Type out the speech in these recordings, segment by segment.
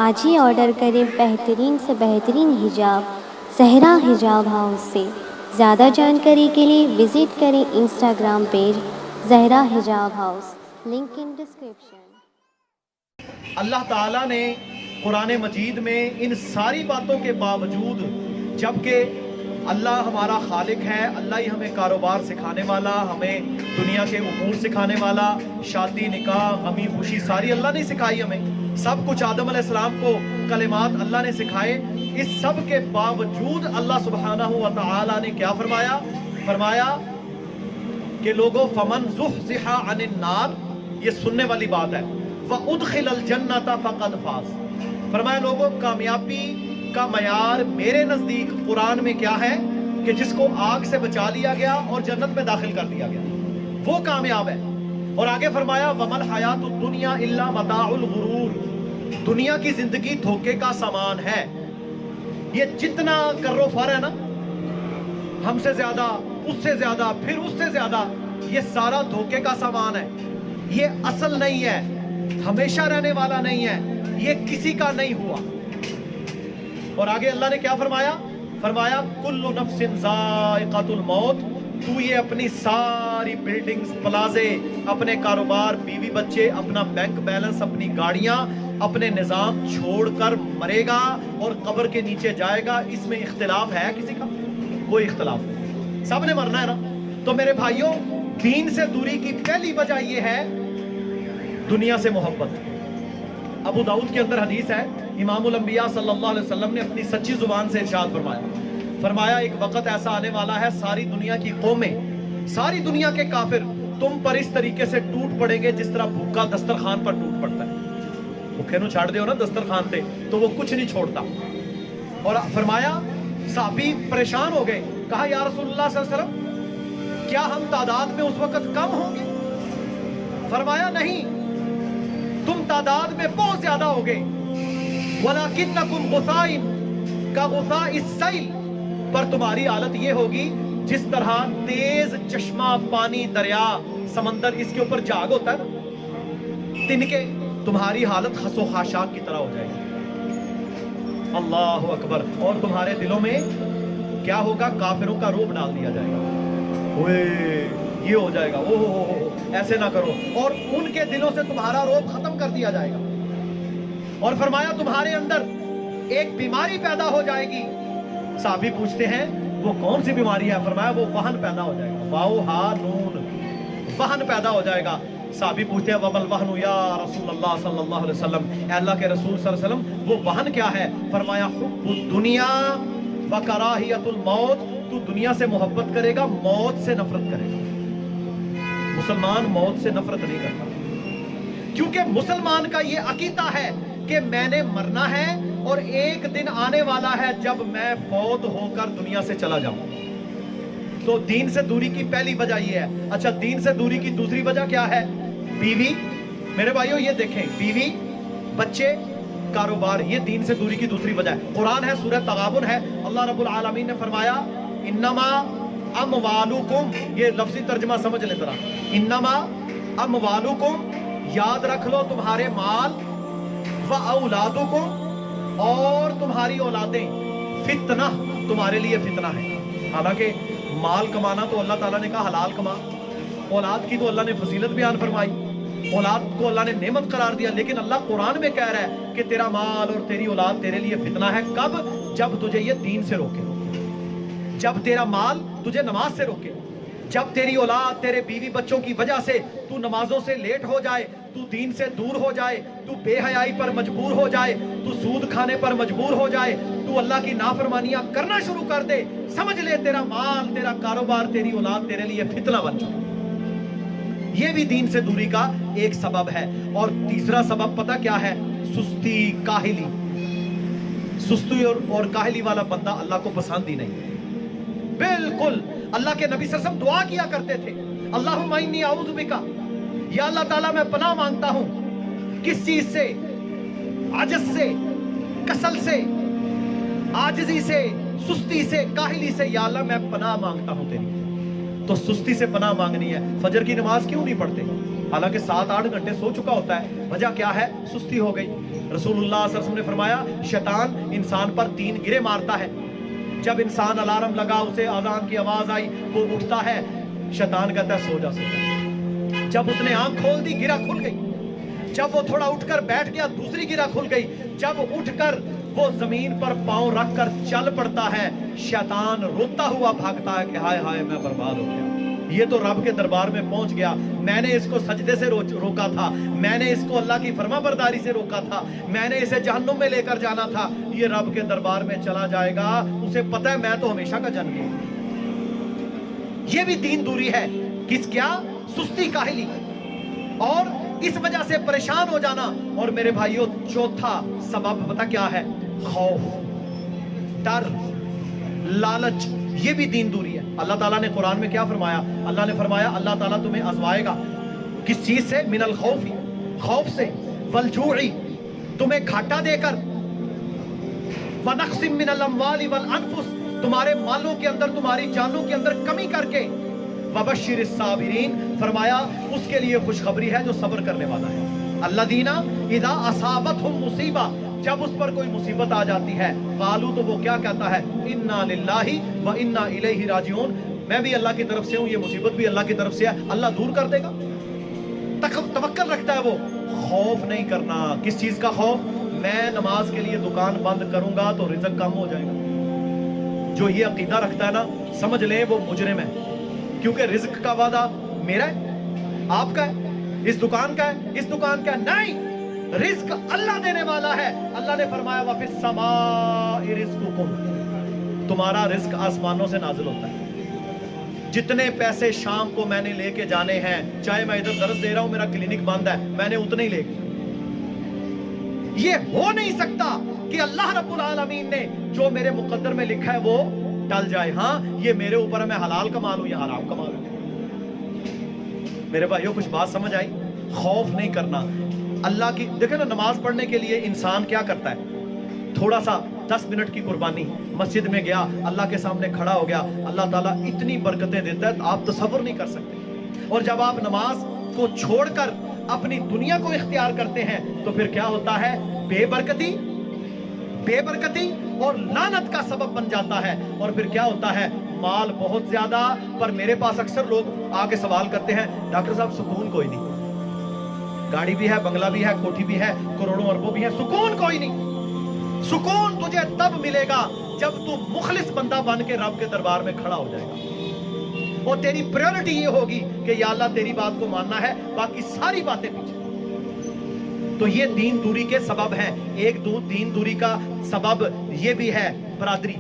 آج ہی آرڈر کریں بہترین سے بہترین حجاب زہرا حجاب ہاؤس سے۔ زیادہ جانکاری کے لیے وزٹ کریں انسٹاگرام پیج زہرا حجاب ہاؤس، لنک ان ڈسکرپشن۔ اللہ تعالیٰ نے قرآن مجید میں ان ساری باتوں کے باوجود، جبکہ اللہ ہمارا خالق ہے، اللہ ہی ہمیں کاروبار سکھانے والا، ہمیں دنیا کے امور سکھانے والا، شادی نکاح غمی خوشی ساری اللہ نے سکھائی، ہمیں سب کچھ آدم علیہ السلام کو کلمات اللہ نے سکھائے۔ اس سب کے باوجود اللہ سبحانہ و تعالی نے کیا فرمایا کہ لوگوں فمن زحزح عن النار، یہ سننے والی بات ہے، وَأُدْخِلَ الْجَنَّةَ فَقَدْ فَازَ۔ فرمایا لوگوں کامیابی کا معیار میرے نزدیک قرآن میں کیا ہے کہ جس کو آگ سے بچا لیا گیا اور جنت میں داخل کر دیا گیا، وہ کامیاب ہے۔ اور آگے فرمایا وَمَا الْحَيَاةُ الدُّنْيَا إِلَّا مَتَاعُ الْغُرُورِ، دنیا کی زندگی دھوکے کا سامان ہے۔ یہ جتنا کر و فر ہے نا، ہم سے زیادہ، اس سے زیادہ، پھر اس سے زیادہ، یہ سارا دھوکے کا سامان ہے، یہ اصل نہیں ہے، ہمیشہ رہنے والا نہیں ہے، یہ کسی کا نہیں ہوا۔ اور آگے اللہ نے کیا فرمایا کل نفس ذائقۃ الموت، تو یہ اپنی ساری بلڈنگز، پلازے، اپنے کاروبار، بیوی بچے، اپنا بینک بیلنس، اپنی گاڑیاں، اپنے نظام چھوڑ کر مرے گا اور قبر کے نیچے جائے گا۔ اس میں اختلاف ہے کسی کا؟ کوئی اختلاف نہیں، سب نے مرنا ہے نا۔ تو میرے بھائیوں، دین سے دوری کی پہلی وجہ یہ ہے دنیا سے محبت۔ ابو داؤد کے اندر حدیث ہے، امام الانبیاء صلی اللہ علیہ وسلم نے اپنی سچی زبان سے ارشاد فرمایا ایک وقت ایسا آنے والا ہے، ساری دنیا کی قومیں، ساری دنیا کے کافر تم پر اس طریقے سے ٹوٹ پڑیں گے جس طرح بھوکا دسترخوان پر ٹوٹ پڑتا ہے۔ بھوکے نو چھاڑ دیو نا دسترخوان تے تو وہ کچھ نہیں چھوڑتا۔ اور فرمایا صحابی پریشان ہو گئے، کہا یا رسول اللہ صلی اللہ علیہ وسلم کیا ہم تعداد میں اس وقت کم ہوں گے؟ فرمایا نہیں، تم تعداد میں بہت زیادہ ہو گئے، وَلَكِنَّكُمْ غُثَائٍ كَغُثَاءِ السَّيْلِ، پر تمہاری حالت یہ ہوگی جس طرح تیز چشمہ پانی، دریا، سمندر، اس کے اوپر جاگ ہوتا ہے نا، تنکے، تمہاری حالت خس و خاشاک کی طرح ہو جائے گی۔ اللہ اکبر۔ اور تمہارے دلوں میں کیا ہوگا؟ کافروں کا روب ڈال دیا جائے گا، اوے یہ ہو جائے گا، ایسے نہ کرو، اور ان کے دلوں سے تمہارا روب ختم کر دیا جائے گا۔ اور فرمایا تمہارے اندر ایک بیماری پیدا ہو جائے گی۔ صحابی پوچھتے ہیں وہ کون سی بیماری ہے؟ فرمایا وہ وہن پیدا ہو جائے گا، واو ہا نون، وہن پیدا ہو جائے گا۔ صحابی پوچھتے ہیں وَمَا الْوَهْنُ یا رسول اللہ صلی اللہ علیہ وسلم، اے اللہ کے رسول صلی اللہ علیہ وسلم وہ وہن کیا ہے؟ فرمایا حب الدنیا وکراہیت الموت، تو دنیا سے محبت کرے گا، موت سے نفرت کرے گا۔ مسلمان موت سے نفرت نہیں کرتا، کیونکہ مسلمان کا یہ عقیدہ ہے کہ میں نے مرنا ہے اور ایک دن آنے والا ہے جب میں فوت ہو کر دنیا سے چلا جاؤں۔ تو دین سے دوری کی پہلی وجہ یہ ہے۔ اچھا، دین سے دوری کی دوسری وجہ کیا ہے؟ بیوی۔ میرے بھائیوں یہ دیکھیں، بیوی، بچے، کاروبار، یہ دین سے دوری کی دوسری وجہ ہے۔ قرآن ہے، سورہ تغابن ہے، اللہ رب العالمین نے فرمایا انما اموالکم، یہ لفظی ترجمہ سمجھ لیں ذرا، انما اموالکم، یاد رکھ لو تمہارے مال، و اولادکم، اور تمہاری اولادیں، فتنہ، تمہارے لیے فتنہ ہے۔ حالانکہ مال کمانا تو اللہ تعالیٰ نے کہا حلال کما، اولاد کی تو اللہ نے فضیلت بیان فرمائی، اولاد کو اللہ نے نعمت قرار دیا، لیکن اللہ قرآن میں کہہ رہا ہے کہ تیرا مال اور تیری اولاد تیرے لیے فتنہ ہے۔ کب؟ جب تجھے یہ دین سے روکے، جب تیرا مال تجھے نماز سے روکے، جب تیری اولاد، تیرے بیوی بچوں کی وجہ سے تو نمازوں سے لیٹ ہو جائے، تو دین سے دور ہو جائے، تو بے حیائی پر مجبور ہو جائے، تو سود کھانے پر مجبور ہو جائے، تو اللہ کی نافرمانیاں کرنا شروع کر دے، سمجھ لے تیرا مال، تیرا کاروبار، تیری اولاد تیرے لیے فتنہ بن چکا۔ یہ بھی دین سے دوری کا ایک سبب ہے۔ اور تیسرا سبب پتہ کیا ہے؟ سستی، کاہلی۔ سستی اور کاہلی والا بندہ اللہ کو پسند ہی نہیں۔ بالکل، اللہ کے نبی صلی اللہ علیہ وسلم دعا کیا کرتے تھے، اللہم انی اعوذ بک، یا اللہ تعالیٰ میں پناہ مانگتا ہوں کس چیز سے؟ عجز سے، کسل سے، عاجزی سے، سستی سے، کاہلی سے، یا اللہ میں پناہ مانگتا ہوں تیری۔ تو سستی سے پناہ مانگنی ہے۔ فجر کی نماز کیوں نہیں پڑھتے؟ حالانکہ 7-8 گھنٹے سو چکا ہوتا ہے. وجہ کیا ہے؟ سستی ہو گئی. رسول اللہ صلی اللہ علیہ وسلم نے فرمایا شیطان انسان پر 3 گرے مارتا ہے. جب انسان الارم لگا، اسے اذان کی آواز آئی، وہ اٹھتا ہے، شیطان کہتا ہے سو جا سو جا. جب اس نے آنکھ کھول دی، گرہ کھل گئی. جب وہ تھوڑا اٹھ کر بیٹھ گیا، دوسری گرہ کھل گئی. جب اٹھ کر وہ زمین پر پاؤں رکھ کر چل پڑتا ہے، شیطان روتا ہوا بھاگتا ہے کہ ہائے ہائے میں برباد ہو گیا. یہ تو رب کے دربار میں پہنچ گیا. میں نے اس کو سجدے سے روکا تھا، میں نے اس کو اللہ کی فرما برداری سے روکا تھا، میں نے اسے جہنم میں لے کر جانا تھا. یہ رب کے دربار میں چلا جائے گا، اسے پتہ ہے میں تو ہمیشہ کا جنم ہوں. یہ بھی دین دوری ہے. کس کیا؟ سستی، کاہلی اور اس وجہ سے پریشان ہو جانا. اور میرے بھائیوں چوتھا سبب پتہ کیا ہے؟ خوف، ڈر، لالچ. یہ بھی دین دوری ہے. اللہ تعالیٰ نے قرآن میں کیا فرمایا؟ اللہ نے فرمایا اللہ تعالیٰ تمہیں آزمائے گا. کس چیز سے؟ من الخوف، خوف سے، والجوع، تمہیں گھاٹا دے کر، ونقص من الاموال والانفس، تمہارے مالوں کے اندر، تمہاری جانوں کے اندر کمی کر کے. وبشر الصابرین، فرمایا اس کے لیے خوشخبری ہے جو صبر کرنے والا ہے. الذین اذا اصابتہم مصیبہ، جب اس پر کوئی مصیبت آ جاتی ہے، قالو، تو وہ کیا کہتا ہے؟ انا للہ و انا الیہ راجعون، میں بھی اللہ کی طرف سے ہوں، یہ مصیبت بھی اللہ کی طرف سے ہے، اللہ دور کر دے گا. توکل رکھتا ہے وہ. خوف نہیں کرنا. کس چیز کا خوف؟ میں نماز کے لیے دکان بند کروں گا تو رزق کم ہو جائے گا. جو یہ عقیدہ رکھتا ہے نا، سمجھ لیں وہ مجرم ہے. کیونکہ رزق کا وعدہ میرا ہے، آپ کا ہے، اس دکان کا ہے، اس دکان کا ہے. نہیں، رزق اللہ دینے والا ہے. اللہ نے فرمایا وَفِي السَّمَاءِ رِزْقُكُمْ، تمہارا رزق آسمانوں سے نازل ہوتا ہے. جتنے پیسے شام کو میں نے لے کے جانے ہیں، چاہے میں ادھر درس دے رہا ہوں، میرا کلینک بند ہے، میں نے اتنے ہی لے کے. یہ ہو نہیں سکتا کہ اللہ رب العالمین نے جو میرے مقدر میں لکھا ہے وہ ٹل جائے. ہاں یہ میرے اوپر ہے، میں حلال کما لوں یا حرام کما لوں. میرے بھائیوں کچھ بات سمجھ آئی؟ خوف نہیں کرنا. اللہ کی دیکھیں نا، نماز پڑھنے کے لیے انسان کیا کرتا ہے؟ تھوڑا سا 10 منٹ کی قربانی. مسجد میں گیا، اللہ کے سامنے کھڑا ہو گیا، اللہ تعالیٰ اتنی برکتیں دیتا ہے آپ تصور نہیں کر سکتے. اور جب آپ نماز کو چھوڑ کر اپنی دنیا کو اختیار کرتے ہیں تو پھر کیا ہوتا ہے؟ بے برکتی اور لعنت کا سبب بن جاتا ہے. اور پھر کیا ہوتا ہے؟ مال بہت زیادہ. پر میرے پاس اکثر لوگ آ کے سوال کرتے ہیں، ڈاکٹر صاحب سکون کوئی نہیں، گاڑی بھی ہے، بنگلہ بھی ہے، کوٹھی بھی ہے، کروڑوں اربوں بھی ہے، سکون کوئی نہیں. سکون تجھے تب ملے گا جب تو مخلص بندہ بن کے رب کے دربار میں کھڑا ہو جائے گا، اور تیری پریورٹی یہ ہوگی کہ یا اللہ تیری بات کو ماننا ہے، باقی ساری باتیں پیچھے. تو یہ دین دوری کے سبب ہیں. ایک دین دوری کا سبب یہ بھی ہے برادری.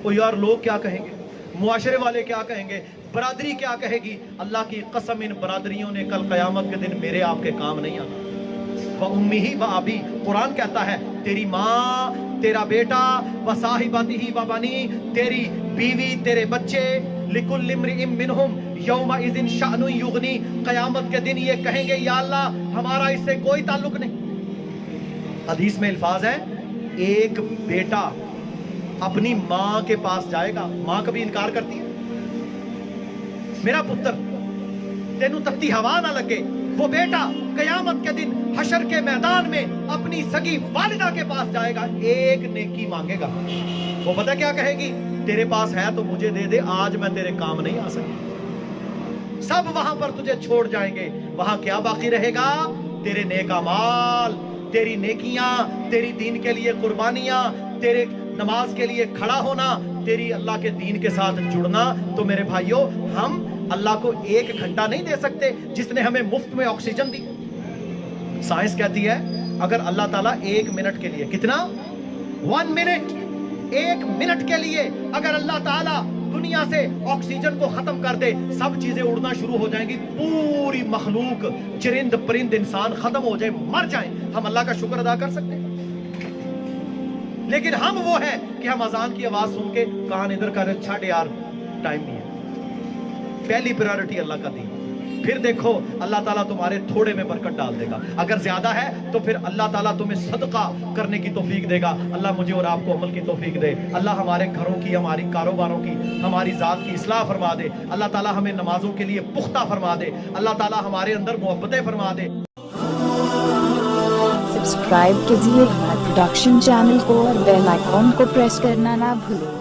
او یار لوگ کیا کہیں گے، معاشرے والے کیا کہیں گے، برادری کیا کہے گی؟ اللہ کی قسم ان برادریوں نے کل قیامت کے دن میرے آپ کے کام نہیں آنا. وَأُمِّهِ وَأَبِيهِ، قرآن کہتا ہے تیری ماں، تیرا بیٹا، وَصَاحِبَتِهِ وَبَنِيهِ، تیری بیوی، تیرے بچے، لِكُلِّ امْرِئٍ مِّنْهُمْ يَوْمَئِذٍ شَأْنٌ يُغْنِيهِ، قیامت کے دن یہ کہیں گے یا اللہ ہمارا اس سے کوئی تعلق نہیں. حدیث میں الفاظ ہے ایک بیٹا اپنی ماں کے پاس جائے گا. ماں کبھی انکار کرتی ہے؟ میرا پتر تینوں تپتی ہوا نہ لگے. وہ بیٹا قیامت کے دن حشر کے میدان میں اپنی سگی والدہ کے پاس جائے گا، ایک نیکی مانگے گا. وہ پتہ کیا کہے گی؟ تیرے پاس ہے تو مجھے دے دے، آج میں تیرے کام نہیں آ سکتی. سب وہاں پر تجھے چھوڑ جائیں گے. وہاں کیا باقی رہے گا؟ تیرے نیک اعمال، تیری نیکیاں، تیری دین کے لیے قربانیاں، تیرے نماز کے لیے کھڑا ہونا، تیری اللہ کے دین کے ساتھ جڑنا. تو میرے بھائیوں ہم اللہ کو 1 گھنٹہ نہیں دے سکتے جس نے ہمیں مفت میں آکسیجن دی. سائنس کہتی ہے اگر اللہ تعالیٰ 1 منٹ کے لیے، کتنا؟ 1 منٹ، 1 منٹ کے لیے اگر اللہ تعالیٰ دنیا سے آکسیجن کو ختم کر دے، سب چیزیں اڑنا شروع ہو جائیں گی، پوری مخلوق، چرند پرند انسان ختم ہو جائے، مر جائیں. ہم اللہ کا شکر ادا کر سکتے ہیں؟ لیکن ہم وہ ہیں کہ ہم اذان کی آواز سن کے کان ادھر کر چھاڑ یار ٹائم نہیں ہے. پہلی پریورٹی اللہ کا دین. پھر دیکھو اللہ تعالیٰ تمہارے تھوڑے میں برکت ڈال دے گا. اگر زیادہ ہے تو پھر اللہ تعالیٰ تمہیں صدقہ کرنے کی توفیق دے گا. اللہ مجھے اور آپ کو عمل کی توفیق دے. اللہ ہمارے گھروں کی, ہماری کاروباروں کی, ہماری ذات کی اصلاح فرما دے. اللہ تعالیٰ ہمیں نمازوں کے لیے پختہ فرما دے. اللہ تعالیٰ ہمارے اندر محبتیں فرما دے. سبسکرائب کیجیے ہمارے پروڈکشن چینل کو اور بیل آئیکن کو پریس کرنا نہ بھولیں.